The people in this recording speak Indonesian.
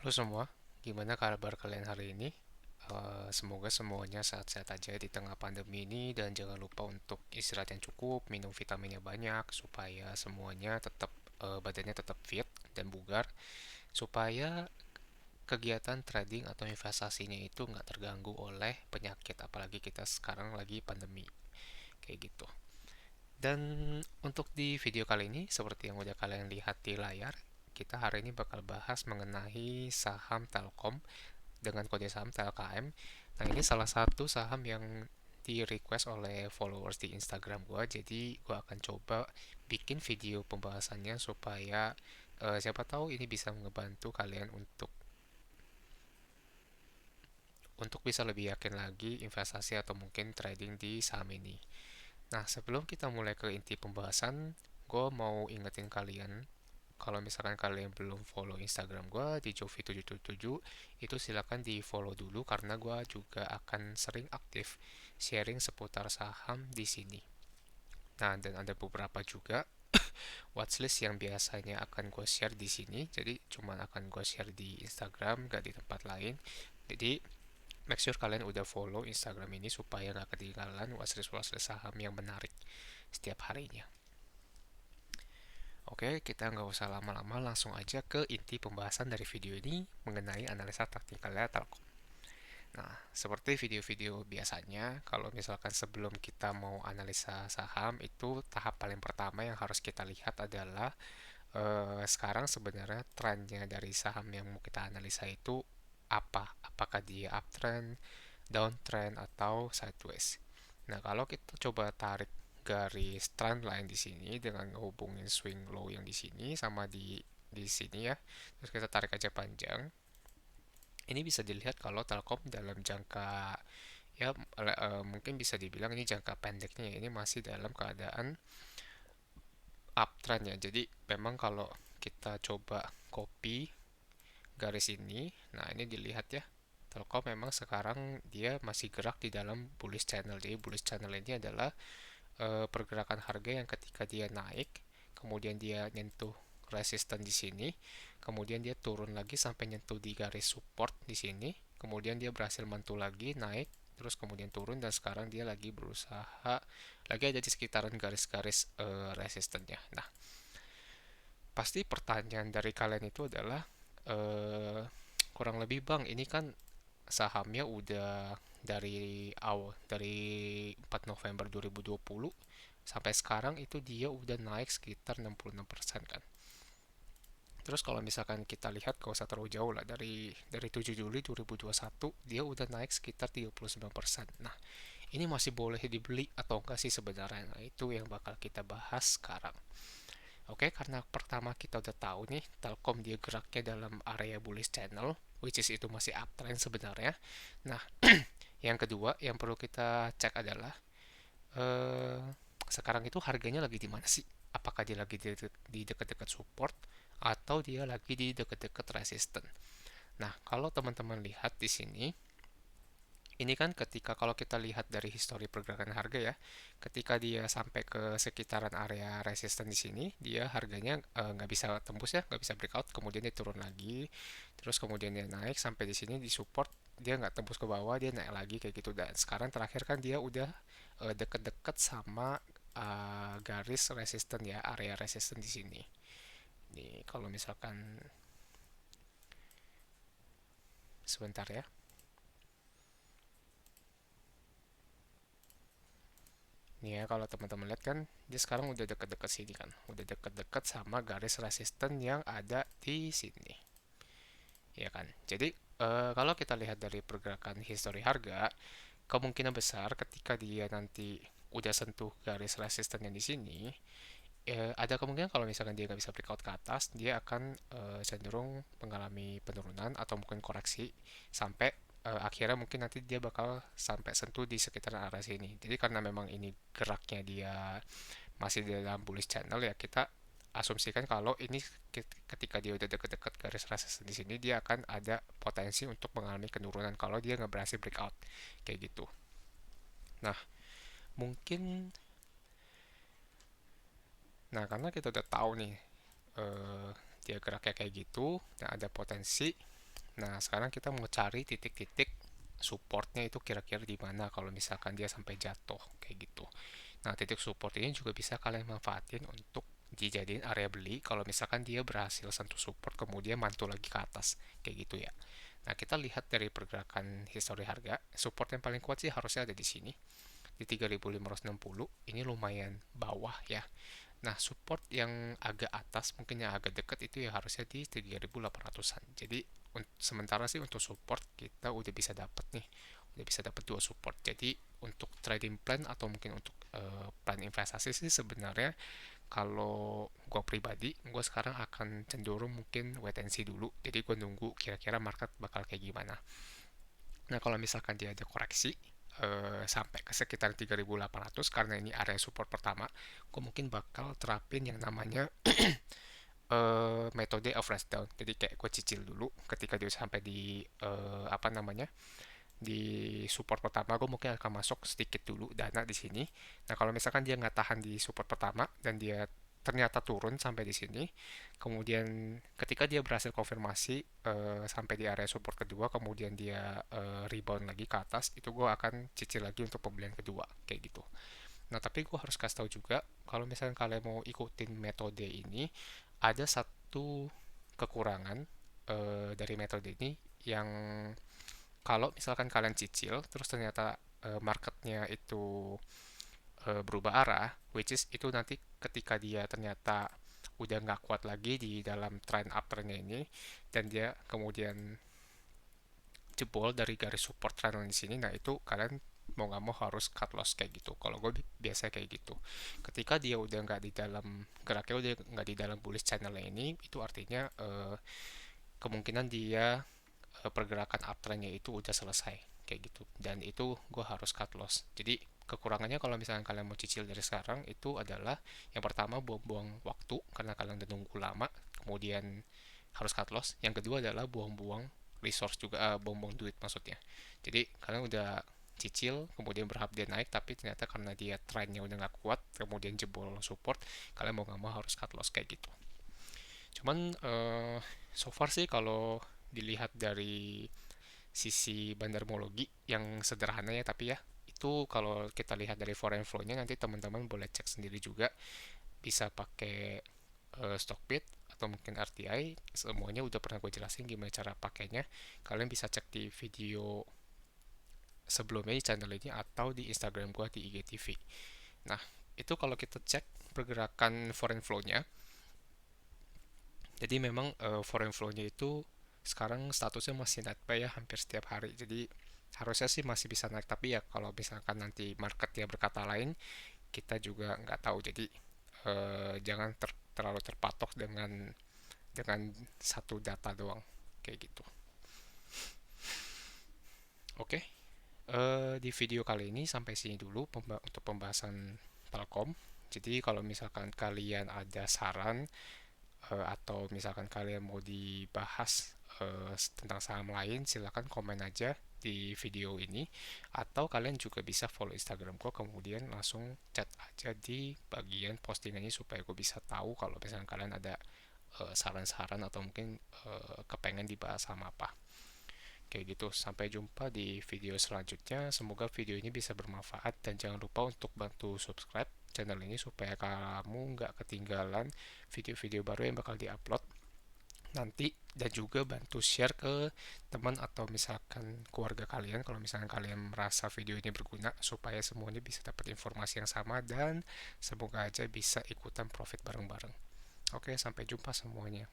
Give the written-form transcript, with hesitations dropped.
Halo semua, gimana kabar kalian hari ini? Semoga semuanya sehat-sehat aja di tengah pandemi ini dan jangan lupa untuk istirahat yang cukup, minum vitaminnya banyak supaya semuanya tetap badannya tetap fit dan bugar supaya kegiatan trading atau investasinya itu nggak terganggu oleh penyakit apalagi kita sekarang lagi pandemi kayak gitu. Dan untuk di video kali ini, seperti yang udah kalian lihat di layar, kita hari ini bakal bahas mengenai saham Telkom dengan kode saham TLKM. Nah, ini salah satu saham yang di request oleh followers di Instagram gue. Jadi gue akan coba bikin video pembahasannya supaya siapa tahu ini bisa ngebantu kalian untuk bisa lebih yakin lagi investasi atau mungkin trading di saham ini. Nah, sebelum kita mulai ke inti pembahasan, gue mau ingetin kalian kalau misalkan kalian belum follow Instagram gue di Jovi777, itu silakan di follow dulu karena gue juga akan sering aktif sharing seputar saham di sini. Nah, dan ada beberapa juga watchlist yang biasanya akan gue share di sini, jadi cuma akan gue share di Instagram, gak di tempat lain. Jadi make sure kalian udah follow Instagram ini supaya gak ketinggalan watchlist-watchlist saham yang menarik setiap harinya. Oke, kita nggak usah lama-lama, langsung aja ke inti pembahasan dari video ini mengenai analisa taktikalnya Telkom. Nah, seperti video-video biasanya, kalau misalkan sebelum kita mau analisa saham, itu tahap paling pertama yang harus kita lihat adalah sekarang sebenarnya trennya dari saham yang mau kita analisa itu apa? Apakah dia uptrend, downtrend, atau sideways? Nah, kalau kita coba tarik garis trend line di sini dengan ngehubungin swing low yang di sini sama di sini ya. Terus kita tarik aja panjang. Ini bisa dilihat kalau Telkom dalam jangka ya mungkin bisa dibilang ini jangka pendeknya ya, ini masih dalam keadaan uptrend ya. Jadi memang kalau kita coba copy garis ini, nah ini dilihat ya. Telkom memang sekarang dia masih gerak di dalam bullish channel. Jadi bullish channel ini adalah pergerakan harga yang ketika dia naik, kemudian dia nyentuh resisten di sini, kemudian dia turun lagi sampai nyentuh di garis support di sini, kemudian dia berhasil mantul lagi naik, terus kemudian turun dan sekarang dia lagi berusaha lagi ada di sekitaran garis-garis resistennya. Nah, pasti pertanyaan dari kalian itu adalah eh, kurang lebih bang, ini kan sahamnya udah dari 4 November 2020 sampai sekarang itu dia udah naik sekitar 66% kan. Terus kalau misalkan kita lihat gak usah terlalu jauh lah dari 7 Juli 2021 dia udah naik sekitar 39%. Nah, ini masih boleh dibeli atau enggak sih sebenarnya? Nah, itu yang bakal kita bahas sekarang. Oke, karena pertama kita udah tahu nih Telkom dia geraknya dalam area bullish channel, which is itu masih uptrend sebenarnya. Nah, yang kedua yang perlu kita cek adalah eh, sekarang itu harganya lagi di mana sih? Apakah dia lagi di dekat-dekat support atau dia lagi di dekat-dekat resisten? Nah, kalau teman-teman lihat di sini, ini kan ketika kalau kita lihat dari histori pergerakan harga ya, ketika dia sampai ke sekitaran area resisten di sini, dia harganya nggak bisa tembus ya, nggak bisa breakout, kemudian dia turun lagi, terus kemudian dia naik sampai di sini di support, dia nggak tembus ke bawah, dia naik lagi kayak gitu. Dan sekarang terakhir kan dia udah deket-deket sama garis resisten ya, area resisten di sini. Nih kalau misalkan sebentar ya. Nih ya, kalau teman-teman lihat kan, dia sekarang udah deket-deket sini kan. Udah deket-deket sama garis resisten yang ada di sini. Ya kan? Jadi, kalau kita lihat dari pergerakan histori harga, kemungkinan besar ketika dia nanti udah sentuh garis resisten yang di sini, ada kemungkinan kalau misalkan dia nggak bisa breakout ke atas, dia akan cenderung mengalami penurunan atau mungkin koreksi sampai akhirnya mungkin nanti dia bakal sampai sentuh di sekitar area sini. Jadi karena memang ini geraknya dia masih di dalam bullish channel ya, kita asumsikan kalau ini ketika dia udah deket-deket garis resisten di sini dia akan ada potensi untuk mengalami penurunan kalau dia nggak berhasil breakout kayak gitu. Nah, mungkin karena kita udah tahu nih eh, dia geraknya kayak gitu dan ada potensi. Nah, sekarang kita mau cari titik-titik supportnya itu kira-kira di mana kalau misalkan dia sampai jatuh kayak gitu. Nah, titik support ini juga bisa kalian manfaatin untuk dijadiin area beli kalau misalkan dia berhasil sentuh support kemudian mantul lagi ke atas kayak gitu ya. Nah, kita lihat dari pergerakan histori harga, support yang paling kuat sih harusnya ada di sini di 3560. Ini lumayan bawah ya. Nah, support yang agak atas, mungkin yang agak dekat itu ya harusnya di 3800-an. Jadi, sementara sih untuk support kita udah bisa dapat nih. Udah bisa dapat dua support. Jadi, untuk trading plan atau mungkin untuk plan investasi sih sebenarnya kalau gue pribadi, gue sekarang akan cenderung mungkin wait and see dulu. Jadi, gue nunggu kira-kira market bakal kayak gimana. Nah, kalau misalkan dia ada koreksi sampai ke sekitar 3800 karena ini area support pertama, gue mungkin bakal terapin yang namanya metode average down. Jadi kayak gue cicil dulu ketika dia sampai di apa namanya? Di support pertama, gue mungkin akan masuk sedikit dulu dana di sini. Nah, kalau misalkan dia nggak tahan di support pertama dan dia ternyata turun sampai di sini, kemudian ketika dia berhasil konfirmasi sampai di area support kedua, kemudian dia rebound lagi ke atas, itu gue akan cicil lagi untuk pembelian kedua, kayak gitu. Nah, tapi gue harus kasih tahu juga, kalau misalnya kalian mau ikutin metode ini, ada satu kekurangan dari metode ini yang kalau misalkan kalian cicil terus ternyata marketnya itu berubah arah, which is itu nanti ketika dia ternyata udah nggak kuat lagi di dalam trend uptrendnya ini dan dia kemudian jebol dari garis support trend di sini, nah itu kalian mau nggak mau harus cut loss kayak gitu. Kalau gue biasa kayak gitu. Ketika dia udah nggak di dalam geraknya udah nggak di dalam bullish channel ini, itu artinya kemungkinan dia pergerakan uptrendnya itu udah selesai kayak gitu, dan itu gue harus cut loss. Jadi kekurangannya kalau misalnya kalian mau cicil dari sekarang itu adalah yang pertama buang-buang waktu karena kalian udah nunggu lama, kemudian harus cut loss. Yang kedua adalah buang-buang resource juga, buang-buang duit maksudnya. Jadi kalian udah cicil kemudian berharap dia naik tapi ternyata karena dia trennya udah nggak kuat kemudian jebol support, kalian mau nggak mau harus cut loss kayak gitu. Cuman so far sih kalau dilihat dari sisi bandarmologi yang sederhana ya, tapi ya itu kalau kita lihat dari foreign flow-nya nanti teman-teman boleh cek sendiri juga, bisa pakai Stockbit atau mungkin RTI, semuanya udah pernah gue jelasin gimana cara pakainya. Kalian bisa cek di video sebelumnya di channel ini atau di Instagram gue di IGTV. Nah, itu kalau kita cek pergerakan foreign flow-nya, jadi memang foreign flow-nya itu sekarang statusnya masih net buy ya hampir setiap hari. Jadi harusnya sih masih bisa naik, tapi ya kalau misalkan nanti marketnya berkata lain, kita juga nggak tahu. Jadi jangan terlalu terpatok dengan satu data doang kayak gitu. Oke, di video kali ini sampai sini dulu untuk pembahasan Telkom. Jadi kalau misalkan kalian ada saran atau misalkan kalian mau dibahas tentang saham lain, silahkan komen aja di video ini, atau kalian juga bisa follow Instagram gue kemudian langsung chat aja di bagian postingannya supaya gue bisa tahu kalau misalkan kalian ada saran-saran atau mungkin kepengen dibahas sama apa kayak gitu. Sampai jumpa di video selanjutnya, semoga video ini bisa bermanfaat dan jangan lupa untuk bantu subscribe channel ini supaya kamu nggak ketinggalan video-video baru yang bakal diupload nanti, dan juga bantu share ke teman atau misalkan keluarga kalian kalau misalkan kalian merasa video ini berguna supaya semuanya bisa dapat informasi yang sama dan semoga aja bisa ikutan profit bareng-bareng. Oke, sampai jumpa semuanya.